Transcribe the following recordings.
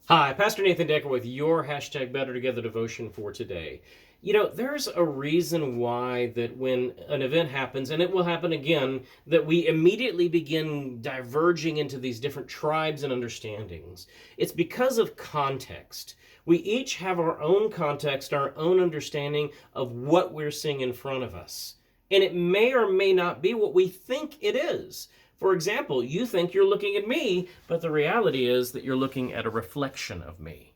Hi, Pastor Nathan Decker with your hashtag Better Together devotion for today. There's a reason why that when an event happens, and it will happen again, that we immediately begin diverging into these different tribes and understandings. It's because of context. We each have our own context, our own understanding of what we're seeing in front of us. And it may or may not be what we think it is. For example, you think you're looking at me, but the reality is that you're looking at a reflection of me.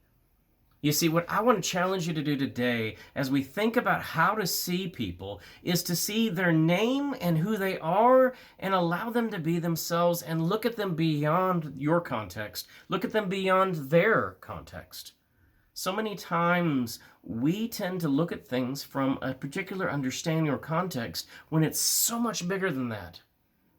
You see, what I want to challenge you to do today as we think about how to see people is to see their name and who they are and allow them to be themselves and look at them beyond your context. Look at them beyond their context. So many times we tend to look at things from a particular understanding or context when it's so much bigger than that.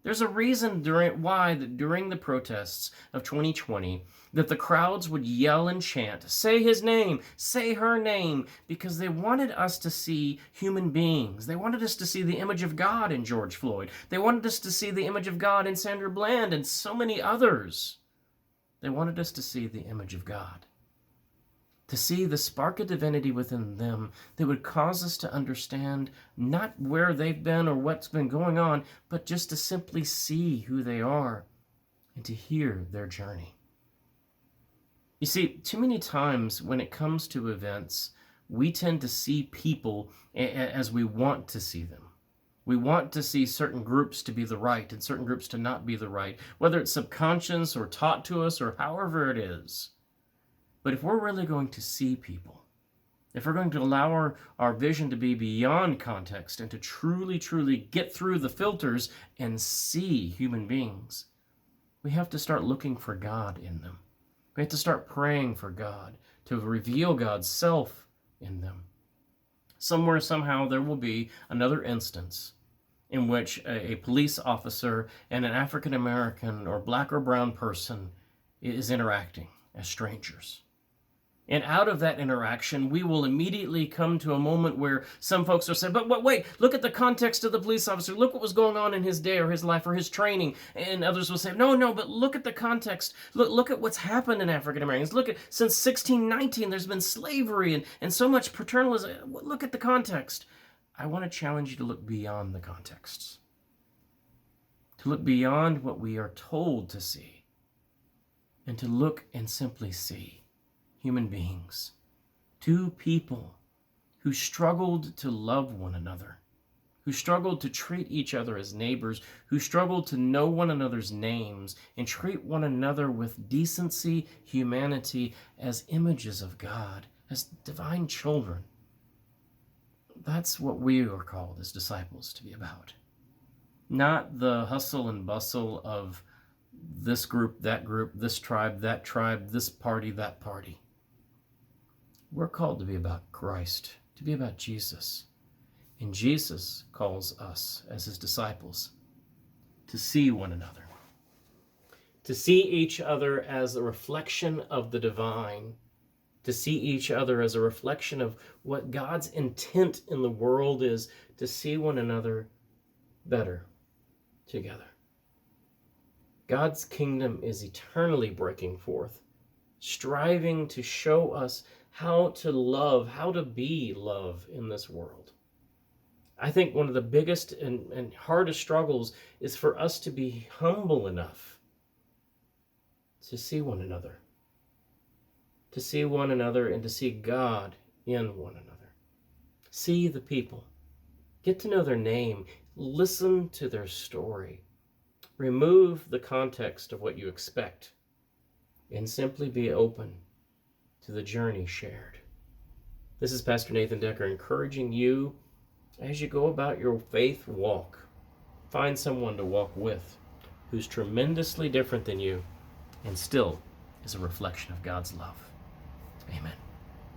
There's a reason why during the protests of 2020 that the crowds would yell and chant, say his name, say her name, because they wanted us to see human beings. They wanted us to see the image of God in George Floyd. They wanted us to see the image of God in Sandra Bland and so many others. They wanted us to see the image of God, to see the spark of divinity within them that would cause us to understand not where they've been or what's been going on, but just to simply see who they are and to hear their journey. You see, too many times when it comes to events, we tend to see people as we want to see them. We want to see certain groups to be the right and certain groups to not be the right, whether it's subconscious or taught to us or however it is. But if we're really going to see people, if we're going to allow our vision to be beyond context and to truly get through the filters and see human beings, we have to start looking for God in them. We have to start praying for God to reveal God's self in them. Somewhere, somehow, there will be another instance in which a police officer and an African American or black or brown person is interacting as strangers. And out of that interaction, we will immediately come to a moment where some folks are saying, but wait, look at the context of the police officer. Look what was going on in his day or his life or his training. And others will say, no, but look at the context. Look at what's happened in African Americans. Look at, since 1619, there's been slavery and so much paternalism. Look at the context. I want to challenge you to look beyond the contexts, to look beyond what we are told to see, and to look and simply see human beings, two people who struggled to love one another, who struggled to treat each other as neighbors, who struggled to know one another's names and treat one another with decency, humanity, as images of God, as divine children. That's what we are called as disciples to be about. Not the hustle and bustle of this group, this tribe, this party, that party. We're called to be about Christ, to be about Jesus. And Jesus calls us as his disciples to see one another, to see each other as a reflection of the divine, to see each other as a reflection of what God's intent in the world is, to see one another better together. God's kingdom is eternally breaking forth, striving to show us how to love, how to be love in this world. I think one of the biggest and hardest struggles is for us to be humble enough to see one another, and to see God in one another. See the people, get to know their name, listen to their story, remove the context of what you expect, and simply be open to the journey shared. This is Pastor Nathan Decker encouraging you as you go about your faith walk. Find someone to walk with who's tremendously different than you and still is a reflection of God's love. Amen.